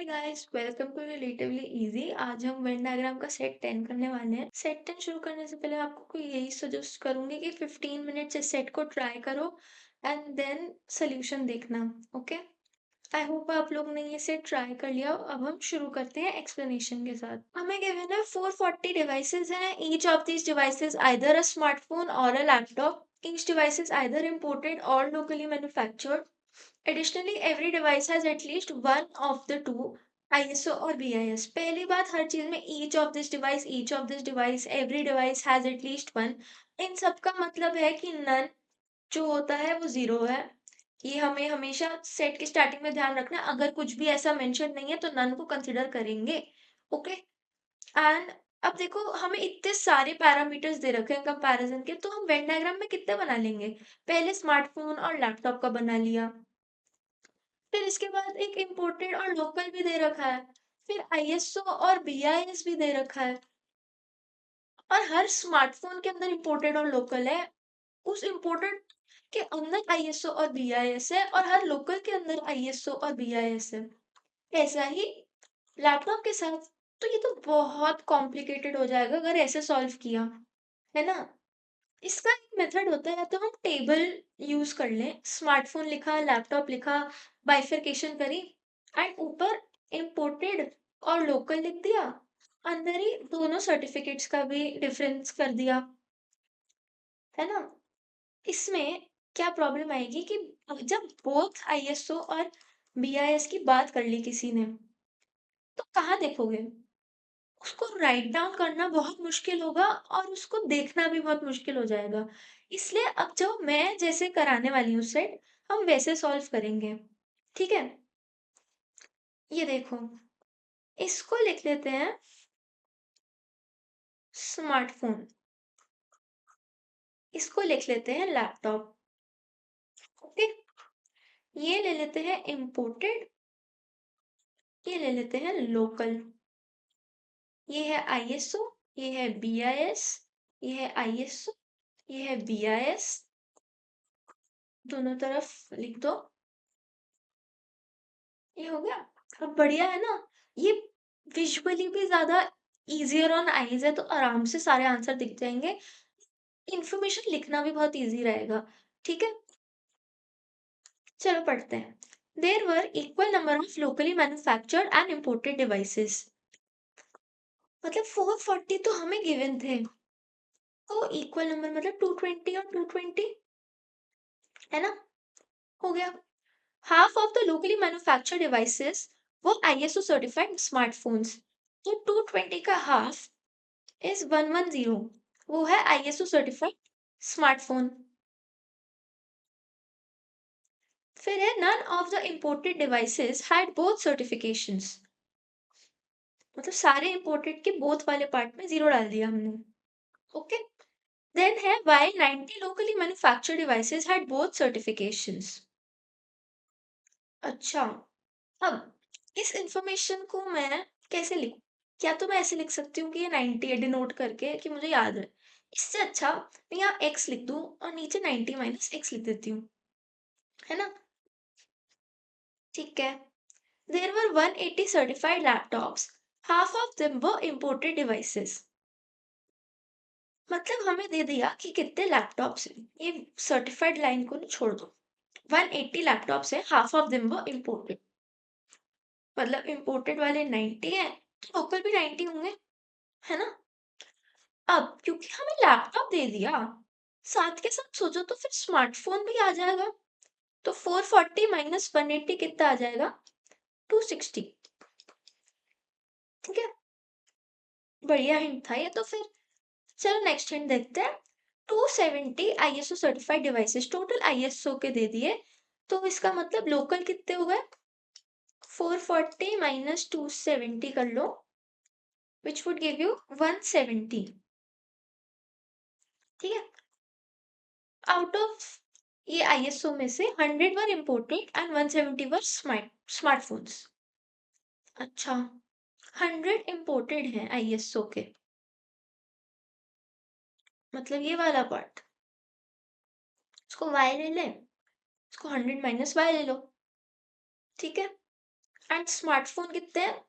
Guys, welcome to relatively easy. आज हम Venn diagram का सेट 10 करने वाले हैं। सेट 10 शुरू करने से पहले आपको कोई यही सजेस्ट करूंगी कि 15 मिनट इस सेट को ट्राई करो एंड देन सोल्यूशन देखना। ओके, आई होप आप लोग ने ये सेट ट्राई कर लिया। अब हम शुरू करते हैं एक्सप्लेनेशन के साथ। हमें गिवन है 440 डिवाइसेस हैं। Each of these devices either a smartphone और a laptop. Each device is either imported और locally manufactured. Additionally, every device has at least one of the two ISO और BIS. पहली बात, हर चीज में each of this device, every device has at least one. इन सब का मतलब है कि none जो होता है वो जीरो है। ये हमें हमेशा सेट के स्टार्टिंग में ध्यान रखना है। अगर कुछ भी ऐसा मेंशन नहीं है तो नन को कंसिडर करेंगे। ओके, एंड अब देखो हमें इतने सारे पैरामीटर्स दे रखे हैं कंपैरिजन के, तो हम वेन डायग्राम में कितने बना लेंगे। पहले स्मार्टफोन और लैपटॉप का बना लिया, फिर इसके बाद एक इम्पोर्टेड और लोकल भी दे रखा है, फिर आईएसओ और बीआईएस भी दे रखा है। और हर स्मार्टफोन के अंदर इम्पोर्टेड और लोकल है, उस इम्पोर्टेड के अंदर आईएसओ और बीआईएस है, और हर लोकल के अंदर आईएसओ और बीआईएस है। ऐसा ही लैपटॉप के साथ। तो ये तो बहुत कॉम्प्लिकेटेड हो जाएगा अगर ऐसे सॉल्व किया, है ना। इसका एक मेथड होता है, या तो हम टेबल यूज कर लें, स्मार्टफोन लिखा, लैपटॉप लिखा, बाइफरकेशन करी, एंड ऊपर इम्पोर्टेड और लोकल लिख दिया, अंदर ही दोनों सर्टिफिकेट्स का भी डिफरेंस कर दिया, है ना। इसमें क्या प्रॉब्लम आएगी कि जब बोथ आईएसओ और बीआईएस की बात कर ली किसी ने, तो कहाँ देखोगे। उसको राइट डाउन करना बहुत मुश्किल होगा और उसको देखना भी बहुत मुश्किल हो जाएगा। इसलिए अब जो मैं जैसे कराने वाली हूँ सेट, हम वैसे सॉल्व करेंगे। ठीक है, ये देखो, इसको लिख लेते हैं स्मार्टफोन, इसको लिख लेते हैं लैपटॉप। ओके, ये ले लेते हैं इम्पोर्टेड, ये ले लेते हैं लोकल। ये है आईएसओ, ये है बीआईएस, ये है आईएसओ, ये है बीआईएस, दोनों तरफ लिख दो। ये हो गया। अब बढ़िया है ना, ये विजुअली भी ज्यादा इजियर ऑन आईज है, तो आराम से सारे आंसर दिख जाएंगे। इंफॉर्मेशन लिखना भी बहुत इजी रहेगा। ठीक है, चलो पढ़ते हैं। There were equal number of locally manufactured and imported devices. मतलब 440 तो हमें गिवन थे, तो इक्वल नंबर मतलब 220 और 220, है ना। हो गया। Half of the locally manufactured devices वो आईएसओ सर्टिफाइड स्मार्टफोन्स, तो 220 का हाफ इज 110, वो है आईएसओ सर्टिफाइड स्मार्टफोन। फिर है none of the imported devices had both certifications, मतलब सारे इंपोर्टेड के बोथ वाले पार्ट में जीरो डाल दिया हमने। ओके, देन है why 90 locally manufactured devices had both certifications. अच्छा, अब इस इंफॉर्मेशन को मैं कैसे लिखूं। क्या तो मैं ऐसे लिख सकती हूँ कि ये 90 है डिनोट करके कि मुझे याद है। इससे अच्छा मैं यहाँ x लिख दूं और नीचे 90 माइनस x लिख देती हूँ, है ना। ठीक है, there were 180 certified laptops, half of them were imported devices. मतलब हमें दे दिया कि कितने लैपटॉप्स हैं, ये सर्टिफाइड लाइन को ना छोड़ दो। 180 लैपटॉप्स है, half of them were imported, मतलब इंपोर्टेड वाले 90 है, तो लोकल भी 90 होंगे, है ना। अब क्योंकि हमें लैपटॉप दे दिया, साथ के साथ सोचो तो फिर स्मार्टफोन भी आ जाएगा, तो 440 माइनस 180 कितना आ जाएगा, 260। ठीक है, बढ़िया हिंट था ये तो। फिर चलो नेक्स्ट हिंट देखते हैं। 270 ISO certified devices total ISO के दे दिए, तो इसका मतलब लोकल कितने हो गए, 440 माइनस 270 कर लो, विच वुड गिव यू 170। ठीक है, आउट ऑफ ये आईएसओ में से 100 वर इम्पोर्टेड एंड 170 वर स्मार्टफोन्स। अच्छा, 100 इम्पोर्टेड है आईएसओ के, मतलब ये वाला पार्ट, इसको y ले लें, इसको 100 माइनस y ले लो। ठीक है, एंड स्मार्टफोन कितने हैं?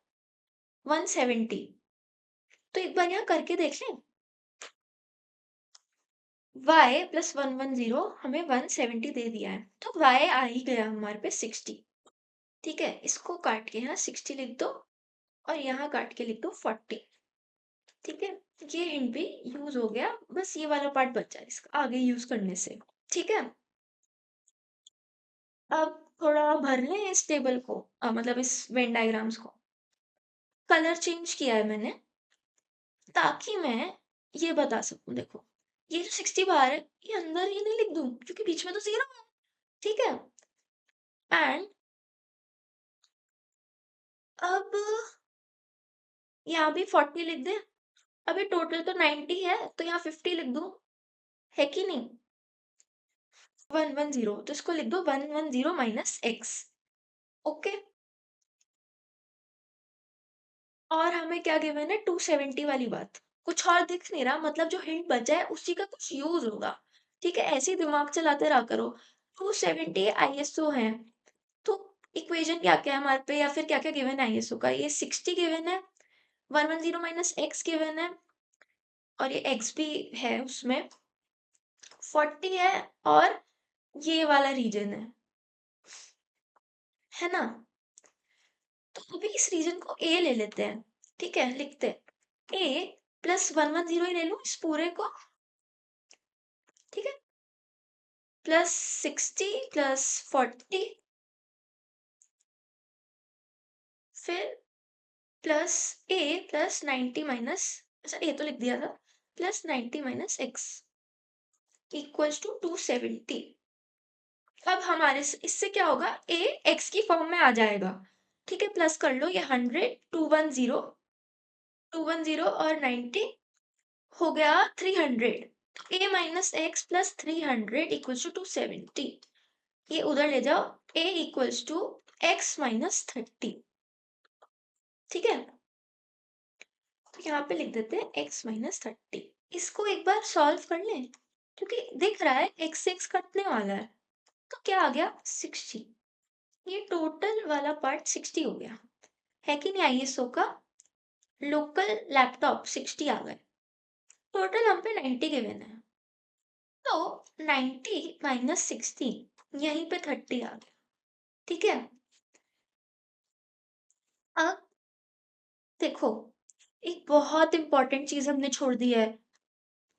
170। तो एक बार यहाँ करके देख लें। y प्लस 110 हमें 170 दे दिया है, तो y आ ही गया हमारे पे 60। ठीक है, इसको काट के यहाँ 60 लिख दो और यहाँ काट के लिख दो 40। ठीक है, ये हिंट भी यूज हो गया, बस ये वाला पार्ट बचा है इसका आगे यूज करने से। ठीक है, अब थोड़ा भर लें इस टेबल को, मतलब इस वेन डायग्राम्स को। कलर चेंज किया है मैंने ताकि मैं ये बता सकूं। देखो, ये जो 60 बार है ये अंदर ही नहीं लिख दूं क्योंकि बीच में तो 0 है। ठीक है, एंड अब यहाँ भी 40 लिख दे। अभी टोटल तो 90 है तो यहाँ 50 लिख दूं, है कि नहीं? 110, तो इसको लिख दो 110 माइनस एक्स। ओके, और हमें क्या गिवन है? 270 वाली बात। कुछ और दिख नहीं रहा, मतलब जो हिंट बचा है उसी का कुछ यूज होगा। ठीक है, ऐसे ही दिमाग चलाते रहा करो। 270 आईएसओ है, तो इक्वेशन क्या क्या है हमारे पे, या फिर क्या क्या गिवन है आईएसओ का? ये 60 गिवन है, 110 माइनस एक्स गिवन है, और ये एक्स भी है उसमें, 40 है, और ये वाला रीजन है ना? तो अभी इस रीजन को ए ले लेते हैं। ठीक है, लिखते हैं ए प्लस 110 ही ले लूं इस पूरे को। ठीक है, प्लस 60 प्लस 40, फिर प्लस ए प्लस 90 माइनस, अच्छा ए तो लिख दिया था, plus 90 minus X equals to 270। अब हमारे से इससे क्या होगा? ए एक्स की फॉर्म में आ जाएगा। ठीक है, प्लस कर लो, ये 100, 210, 210 और 90 हो गया 300। तो A minus X plus 300 equals to 270। ये उधर ले जाओ, a इक्वल्स टू एक्स माइनस 30। ठीक है, तो यहाँ पे लिख देते हैं x माइनस 30। इसको एक बार सॉल्व कर लें, क्योंकि दिख रहा है x से x कटने वाला है। तो क्या आ गया? 60। ये टोटल वाला पार्ट 60 हो गया, है कि नहीं? आईएसओ का लोकल लैपटॉप 60 आ गए, टोटल हम पे 90 गिवन है। तो 90 माइनस 60, यहीं पे 30 आ गया। ठीक है, अब देखो, एक बहुत इंपॉर्टेंट चीज हमने छोड़ दी है।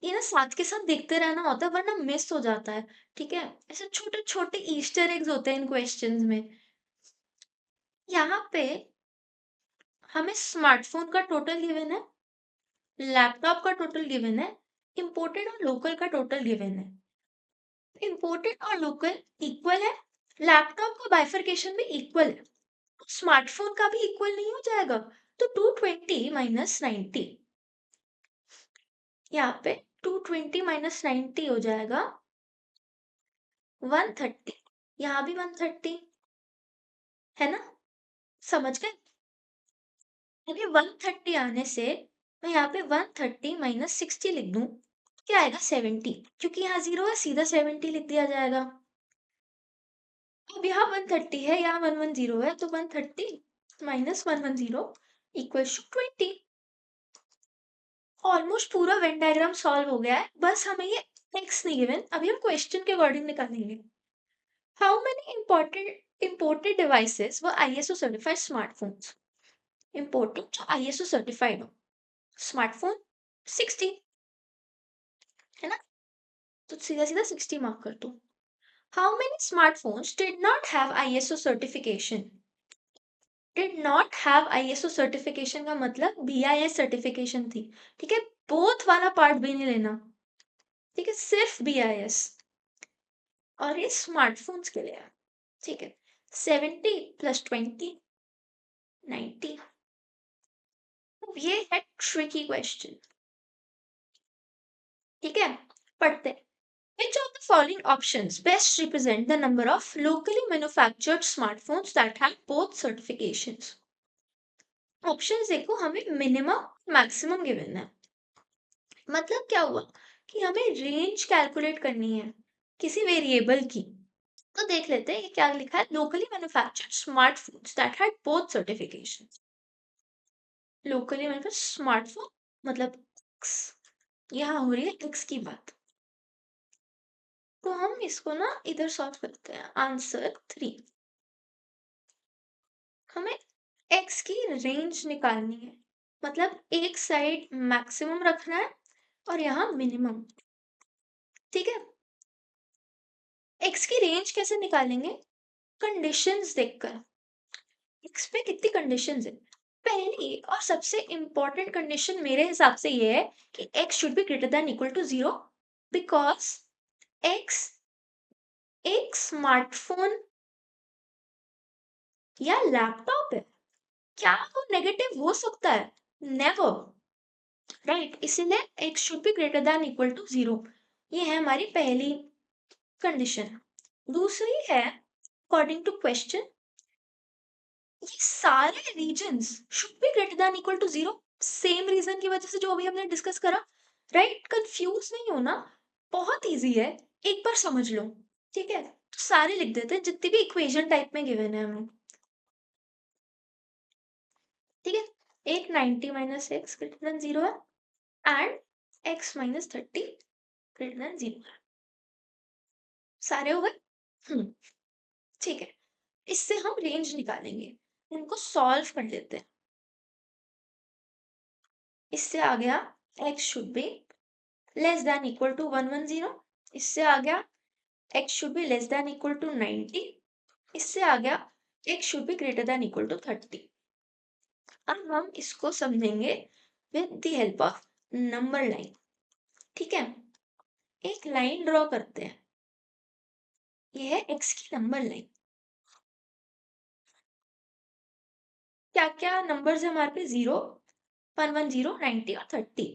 ये ना साथ के साथ देखते रहना होता है वरना मिस हो जाता है। ठीक है, ऐसे छोटे छोटे ईस्टर एग्स होते हैं इन क्वेश्चंस में। यहाँ पे हमें स्मार्टफोन का टोटल गिवन है, लैपटॉप का टोटल गिवन है, इंपोर्टेड और लोकल का टोटल गिवन है। इंपोर्टेड और लोकल इक्वल है, लैपटॉप का बाइफरकेशन भी इक्वल है, स्मार्टफोन का भी इक्वल नहीं हो जाएगा? तो 220 माइनस 90, यहाँ पे 220 माइनस 90 हो जाएगा 130, यहाँ भी 130, है ना? समझ गए? अभी 130 आने से मैं यहाँ पे 130 माइनस 60 लिख दूं, क्या आएगा? 70, क्योंकि यहाँ 0 है, सीधा 70 लिख दिया जाएगा। अब यहाँ 130 है, यहाँ 110 है, तो 130 माइनस 110 इक्वल्स टू 20। ऑलमोस्ट पूरा वेन डायग्राम सॉल्व हो गया है, बस हमें ये एक्स नहीं गिवन, अभी हम क्वेश्चन के अकॉर्डिंग निकालेंगे। How many imported devices were ISO certified smartphones? Imported जो ISO certified हो, स्मार्टफोन 60, है ना? तो सीधा सीधा 60 मार्क कर दो। How many smartphones did not have ISO certification? Did not have ISO certification का मतलब BIS सर्टिफिकेशन थी। ठीक है, बोथ वाला पार्ट भी नहीं लेना। ठीक है, सिर्फ BIS, और ये स्मार्टफोन्स के लिए है। ठीक है, 70 प्लस 20 90। अब ये है ट्रिकी क्वेश्चन। ठीक है, पढ़ते हैं। Which of the following options best represent the number of locally manufactured smartphones that have both certifications? Options देखो, हमें मिनिमम मैक्सिमम गिवन है। मतलब क्या हुआ कि हमें रेंज कैलकुलेट करनी है किसी वेरिएबल की। तो देख लेते हैं ये क्या लिखा है, locally manufactured smartphones that had both certification. Locally manufactured smartphone मतलब X, यहाँ हो रही है एक्स की बात। तो हम इसको ना इधर सॉल्व करते हैं, आंसर 3। हमें एक्स की रेंज निकालनी है, मतलब एक साइड मैक्सिमम रखना है और यहाँ मिनिमम। ठीक है, एक्स की रेंज कैसे निकालेंगे, कंडीशंस देखकर। एक्स पे कितनी कंडीशंस है, पहली और सबसे इंपॉर्टेंट कंडीशन मेरे हिसाब से ये है कि X should be greater than equal to 0, because X एक स्मार्टफोन या लैपटॉप है। क्या वो नेगेटिव हो सकता है, नेवर, राइट। इसीलिए X should be greater than equal to 0, ये है हमारी पहली कंडीशन। दूसरी है, अकॉर्डिंग टू क्वेश्चन, ये सारे regions should be greater than equal to 0, same reason की वजह से जो अभी हमने डिस्कस करा, राइट। कंफ्यूज नहीं होना, बहुत इजी है, एक बार समझ लो। ठीक है, तो सारे लिख देते हैं जितनी भी इक्वेशन टाइप में गिवन है हमें। ठीक है, एक 90 माइनस एक्स ग्रेटर देन 0 है and x minus 30 greater than 0 है। सारे हो गए। हम्म, ठीक है, इससे हम रेंज निकालेंगे, इनको सॉल्व कर लेते हैं। इससे आ गया x should be less than equal to 110, इससे आ गया x should be less than equal to 90, इससे आ गया x should be greater than equal to 30। अब हम इसको समझेंगे with the help of number line. ठीक है, एक लाइन ड्रॉ करते हैं, ये है x की नंबर लाइन। क्या क्या नंबर्स है हमारे पे, 0, 110, 90 और 30,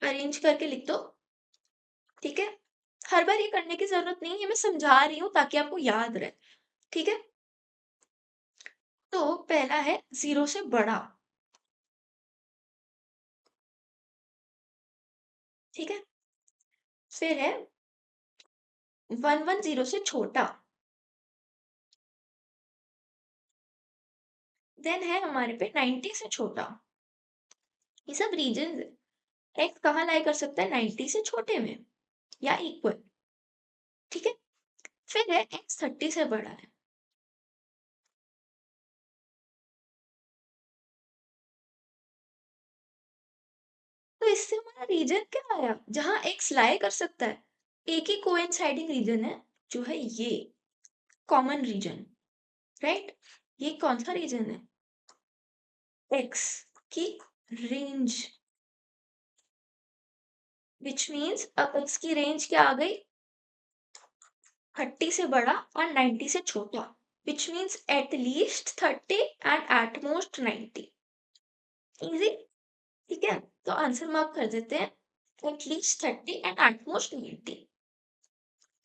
अरेंज करके लिख दो। ठीक है, हर बार ये करने की जरूरत नहीं है, मैं समझा रही हूँ ताकि आपको याद रहे। ठीक है, तो पहला है 0 से बड़ा। ठीक है, फिर है 110 से छोटा, देन है हमारे पे 90 से छोटा। ये सब रीजन है, एक्स कहाँ लाई कर सकता है, 90 से छोटे में या इक्वल। ठीक है, फिर है एक्स 30 से बड़ा है। तो इससे हमारा रीजन क्या आया, जहां एक्स लाई कर सकता है, एक ही कोइंसाइडिंग रीजन है, जो है ये कॉमन रीजन, राइट। ये कौन सा रीजन है, एक्स की रेंज, विच मीन्स अब एक्स की रेंज क्या आ गई, 30 से बड़ा और 90 से छोटा, which means at least 30 and at most 90। Easy, ठीक है, तो आंसर मार्क कर देते हैं, at least 30 and at most 90।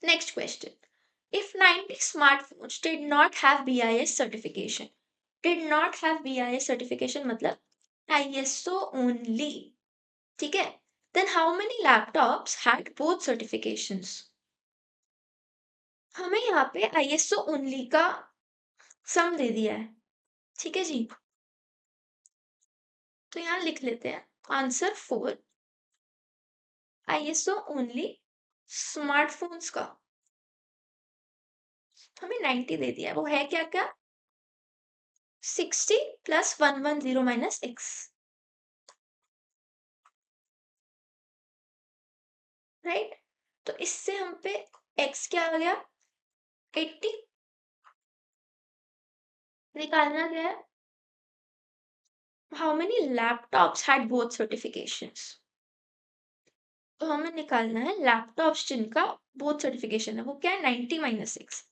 Next question, if 90 smartphones did not have BIS certification, did not have BIS certification मतलब ISO only, ठीक है, then how many laptops had both certifications? हमें यहाँ पे ISO only का सम दे दिया है। ठीक है जी, तो यहाँ लिख लेते हैं आंसर 4, ISO ओनली स्मार्टफोन्स का हमें 90 दे दिया है, वो है क्या क्या, 60 प्लस 110 माइनस एक्स, राइट। तो इससे हम पे x क्या आ गया, 80, निकालना क्या है, how many laptops had both certifications. तो हमें निकालना है लैपटॉप्स जिनका बोथ सर्टिफिकेशन है, वो क्या है, 90 माइनस एक्स,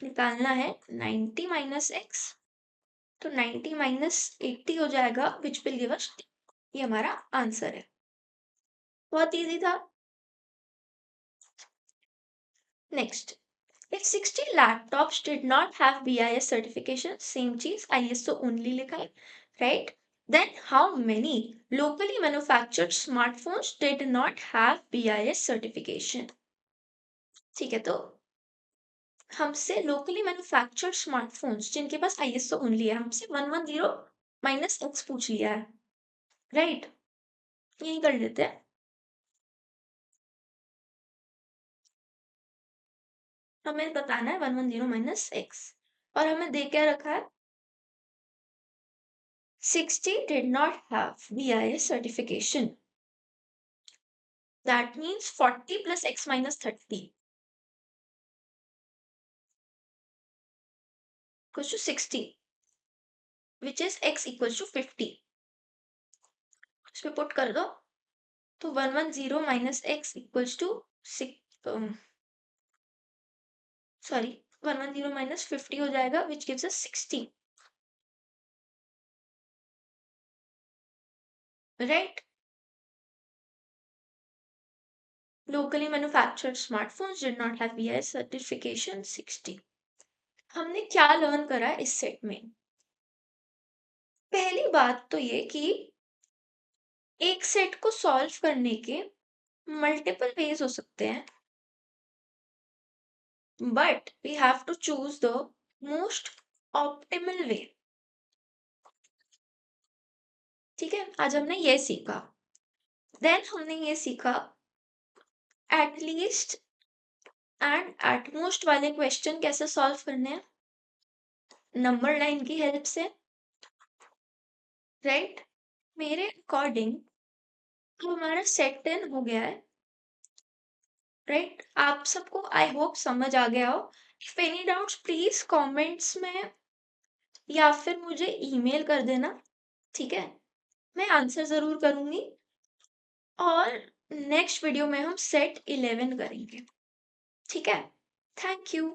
निकालना है 90 माइनस एक्स, तो 90 माइनस 80 हो जाएगा, विच विल गिव अस, ये हमारा आंसर है। बहुत इजी था। Next, if 60 laptops did not have BIS certification, same चीज ISO only लिखा है, right? Then how many locally manufactured smartphones did not have BIS certification? ठीक है, तो हमसे लोकली मैन्युफैक्चर्ड स्मार्टफोन्स जिनके पास आईएसओ ओनली है, हमसे 110 माइनस एक्स पूछ लिया है, राइट? यही कर लेते हैं। हमें बताना है 110 माइनस एक्स, और हमें दे क्या रखा है? 60 did not have BIS certification. That means 40 plus x minus 30 equals to 60, which is x equals to 50. इसमें पुट कर दो, तो 110 minus x equals to 110 minus 50 हो जाएगा, which gives us 60, right? Locally manufactured smartphones did not have BIS certification 60. हमने क्या learn करा इस सेट में? पहली बात तो ये कि एक सेट को सॉल्व करने के मल्टीपल वेज हो सकते हैं, but we have to choose the most optimal way. ठीक है, आज हमने ये सीखा। देन हमने ये सीखा एटलीस्ट एंड एटमोस्ट वाले क्वेश्चन कैसे सॉल्व करने हैं, नंबर लाइन की हेल्प से, राइट? मेरे अकॉर्डिंग हमारा सेट 10 हो गया है, राइट? आप सबको आई होप समझ आ गया हो। If any doubts please comments में या फिर मुझे ईमेल कर देना, ठीक है? मैं आंसर जरूर करूंगी। और नेक्स्ट वीडियो में हम सेट 11 करेंगे, ठीक है? Thank you.